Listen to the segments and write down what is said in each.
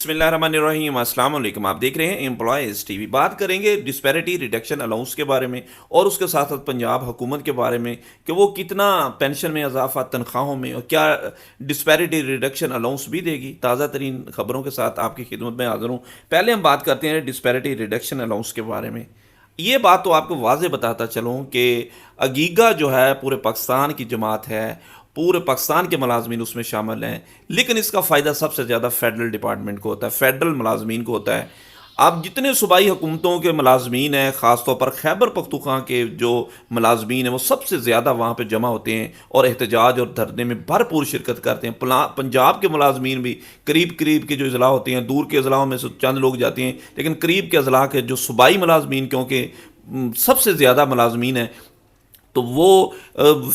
بسم اللہ الرحمن الرحیم، السلام علیکم۔ آپ دیکھ رہے ہیں امپلائیز ٹی وی۔ بات کریں گے ڈسپیرٹی ریڈکشن الاؤنس کے بارے میں اور اس کے ساتھ ساتھ پنجاب حکومت کے بارے میں کہ وہ کتنا پینشن میں اضافہ، تنخواہوں میں، اور کیا ڈسپیرٹی ریڈکشن الاؤنس بھی دے گی۔ تازہ ترین خبروں کے ساتھ آپ کی خدمت میں حاضر ہوں۔ پہلے ہم بات کرتے ہیں ڈسپیرٹی ریڈکشن الاؤنس کے بارے میں۔ یہ بات تو آپ کو واضح بتاتا چلوں کہ اگیگا جو ہے پورے پاکستان کی جماعت ہے، پورے پاکستان کے ملازمین اس میں شامل ہیں، لیکن اس کا فائدہ سب سے زیادہ فیڈرل ڈپارٹمنٹ کو ہوتا ہے، فیڈرل ملازمین کو ہوتا ہے۔ اب جتنے صوبائی حکومتوں کے ملازمین ہیں، خاص طور پر خیبر پختونخوا کے جو ملازمین ہیں، وہ سب سے زیادہ وہاں پہ جمع ہوتے ہیں اور احتجاج اور دھرنے میں بھرپور شرکت کرتے ہیں۔ پنجاب کے ملازمین بھی قریب قریب کے جو اضلاع ہوتے ہیں، دور کے اضلاعوں میں سے چند لوگ جاتے ہیں، لیکن قریب کے اضلاع کے جو صوبائی ملازمین، کیونکہ سب سے زیادہ ملازمین ہیں، تو وہ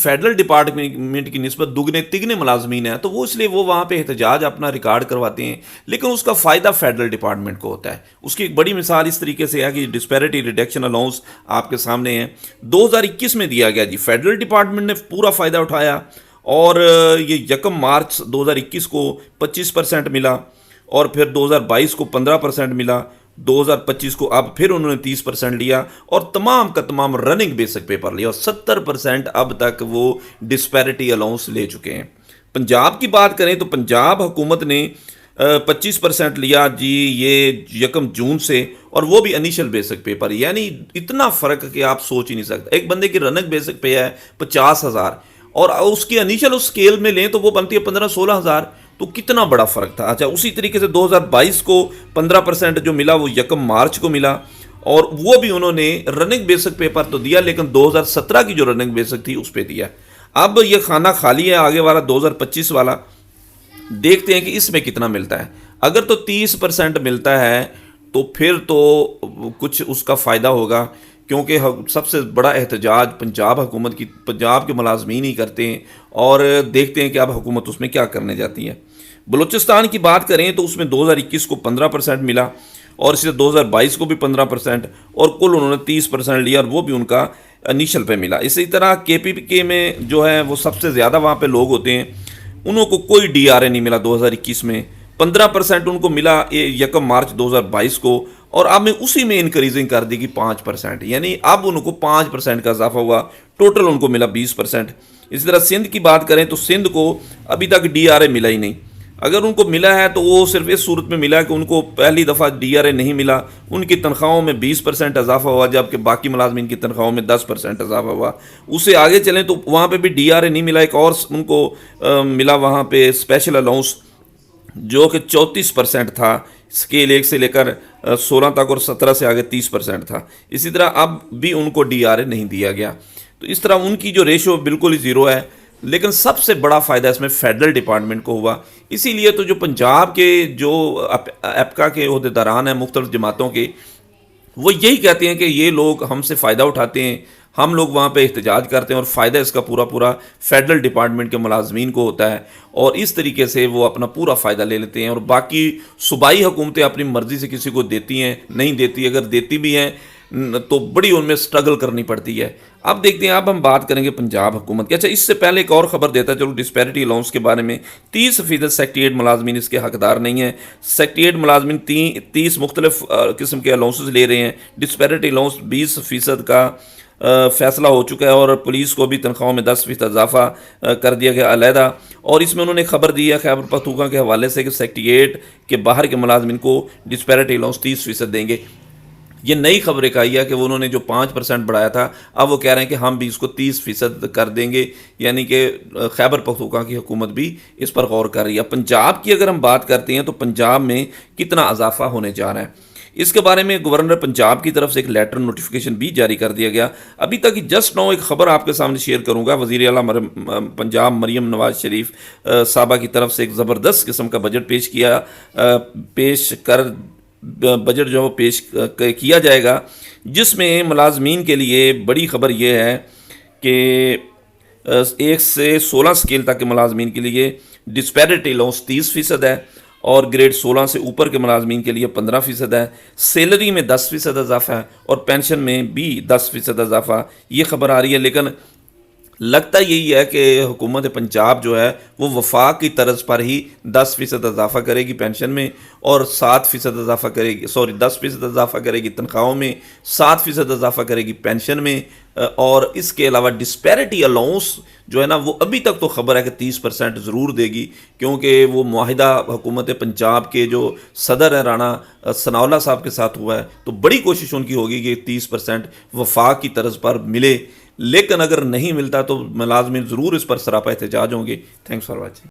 فیڈرل ڈپارٹمنٹ کی نسبت دگنے تگنے ملازمین ہیں، تو وہ اس لیے وہ وہاں پہ احتجاج اپنا ریکارڈ کرواتے ہیں، لیکن اس کا فائدہ فیڈرل ڈپارٹمنٹ کو ہوتا ہے۔ اس کی ایک بڑی مثال اس طریقے سے ہے کہ ڈسپیرٹی ریڈکشن الاؤنس آپ کے سامنے ہے، 2021 میں دیا گیا جی، فیڈرل ڈپارٹمنٹ نے پورا فائدہ اٹھایا، اور یہ 1 مارچ 2021 کو 25% ملا، اور پھر 2022 کو 15% ملا، 2025 کو اب پھر انہوں نے 30% لیا، اور تمام کا تمام رننگ بیسک پیپر لیا، اور 70% اب تک وہ ڈسپیرٹی الاؤنس لے چکے ہیں۔ پنجاب کی بات کریں تو پنجاب حکومت نے 25% لیا جی، یہ 1 جون سے، اور وہ بھی انیشل بیسک پیپر، یعنی اتنا فرق کہ آپ سوچ ہی نہیں سکتے۔ ایک بندے کی رننگ بیسک پہ ہے 50,000، اور اس کی انیشل اسکیل میں لیں تو وہ بنتی ہے 15-16,000، تو کتنا بڑا فرق تھا۔ اچھا، اسی طریقے سے 2022 کو 15% جو ملا وہ 1 مارچ کو ملا، اور وہ بھی انہوں نے رننگ بیسک پیپر تو دیا، لیکن 2017 کی جو رننگ بیسک تھی اس پہ دیا۔ اب یہ خانہ خالی ہے، آگے والا 2025 والا، دیکھتے ہیں کہ اس میں کتنا ملتا ہے۔ اگر تو 30% ملتا ہے تو پھر تو کچھ اس کا فائدہ ہوگا، کیونکہ سب سے بڑا احتجاج پنجاب حکومت کی، پنجاب کے ملازمین ہی کرتے ہیں، اور دیکھتے ہیں کہ اب حکومت اس میں کیا کرنے جاتی ہے۔ بلوچستان کی بات کریں تو اس میں 2021 کو 15% ملا، اور اسی طرح 2022 کو بھی 15%، اور کل انہوں نے 30% لیا، اور وہ بھی ان کا انیشل پہ ملا۔ اسی طرح کے پی کے میں جو ہے وہ سب سے زیادہ وہاں پہ لوگ ہوتے ہیں، انہوں کو کوئی ڈی آر اے نہیں ملا 2021 میں، 15% ان کو ملا 1 مارچ 2022 کو، اور اب میں اسی میں انکریزنگ کر دی گئی 5%، یعنی اب ان کو 5% کا اضافہ ہوا، ٹوٹل ان کو ملا 20%۔ اسی طرح سندھ کی بات کریں تو سندھ کو ابھی تک ڈی آر اے ملا ہی نہیں، اگر ان کو ملا ہے تو وہ صرف اس صورت میں ملا کہ ان کو پہلی دفعہ ڈی آر اے نہیں ملا، ان کی تنخواہوں میں 20% اضافہ ہوا، جبکہ باقی ملازمین کی تنخواہوں میں 10% اضافہ ہوا۔ اس سے آگے چلیں تو وہاں پہ بھی ڈی آر اے نہیں ملا، ایک اور ان کو ملا وہاں پہ اسپیشل الاؤنس، جو کہ 34% تھا، اسکیل 1 سے لے کر 16 تک، اور 17 سے آگے 30% تھا۔ اسی طرح اب بھی ان کو ڈی آر اے نہیں دیا گیا، تو اس طرح ان کی جو ریشو بالکل ہی زیرو ہے، لیکن سب سے بڑا فائدہ اس میں فیڈرل ڈپارٹمنٹ کو ہوا۔ اسی لیے تو جو پنجاب کے جو ایپکا کے عہدیداران ہیں مختلف جماعتوں کے، وہ یہی کہتے ہیں کہ یہ لوگ ہم سے فائدہ اٹھاتے ہیں، ہم لوگ وہاں پہ احتجاج کرتے ہیں، اور فائدہ اس کا پورا پورا فیڈرل ڈپارٹمنٹ کے ملازمین کو ہوتا ہے، اور اس طریقے سے وہ اپنا پورا فائدہ لے لیتے ہیں، اور باقی صوبائی حکومتیں اپنی مرضی سے کسی کو دیتی ہیں، نہیں دیتی، اگر دیتی بھی ہیں تو بڑی ان میں سٹرگل کرنی پڑتی ہے۔ اب دیکھتے ہیں، اب ہم بات کریں گے پنجاب حکومت کی۔ اچھا، اس سے پہلے ایک اور خبر دیتا چلو ڈسپیرٹی الاؤنس کے بارے میں۔ 30% سیکٹریٹ ملازمین اس کے حقدار نہیں ہیں۔ سیکٹریٹ ملازمین 30 مختلف قسم کے الاؤنسز لے رہے ہیں۔ ڈسپیرٹی الاؤنس 20% کا فیصلہ ہو چکا ہے، اور پولیس کو بھی تنخواہوں میں 10% اضافہ کر دیا گیا علیحدہ، اور اس میں انہوں نے خبر دی ہے خیبر پختونخوا کے حوالے سے کہ سیکٹریٹ کے باہر کے ملازمین کو ڈسپیرٹی الاؤنس 30% دیں گے۔ یہ نئی خبر ایک آئی ہے کہ انہوں نے جو 5% بڑھایا تھا، اب وہ کہہ رہے ہیں کہ ہم بھی اس کو 30% کر دیں گے، یعنی کہ خیبر پختونخوا کی حکومت بھی اس پر غور کر رہی ہے۔ پنجاب کی اگر ہم بات کرتے ہیں تو پنجاب میں کتنا اضافہ ہونے جا رہا ہے، اس کے بارے میں گورنر پنجاب کی طرف سے ایک لیٹر نوٹیفیکیشن بھی جاری کر دیا گیا۔ ابھی تک جسٹ نو ایک خبر آپ کے سامنے شیئر کروں گا۔ وزیر اعلیٰ پنجاب مریم نواز شریف صاحبہ کی طرف سے ایک زبردست قسم کا بجٹ بجٹ جو پیش کیا جائے گا، جس میں ملازمین کے لیے بڑی خبر یہ ہے کہ 1 سے 16 اسکیل تک کے ملازمین کے لیے ڈسپیرٹی الاؤنس 30% ہے، اور گریڈ 16 سے اوپر کے ملازمین کے لیے 15% ہے، سیلری میں 10% اضافہ ہے، اور پینشن میں بھی 10% اضافہ، یہ خبر آ رہی ہے۔ لیکن لگتا یہی ہے کہ حکومت پنجاب جو ہے وہ وفاق کی طرز پر ہی 10% اضافہ کرے گی پینشن میں، اور 7% اضافہ کرے گی، 10% اضافہ کرے گی تنخواہوں میں، 7% اضافہ کرے گی پینشن میں، اور اس کے علاوہ ڈسپیرٹی الاؤنس جو ہے نا وہ ابھی تک تو خبر ہے کہ 30% ضرور دے گی، کیونکہ وہ معاہدہ حکومت پنجاب کے جو صدر ہیں رانا ثناءاللہ صاحب کے ساتھ ہوا ہے، تو بڑی کوشش ان کی ہوگی کہ 30% وفاق کی طرز پر ملے، لیکن اگر نہیں ملتا تو ملازمین ضرور اس پر سراپا احتجاج ہوں گے۔ Thanks for watching.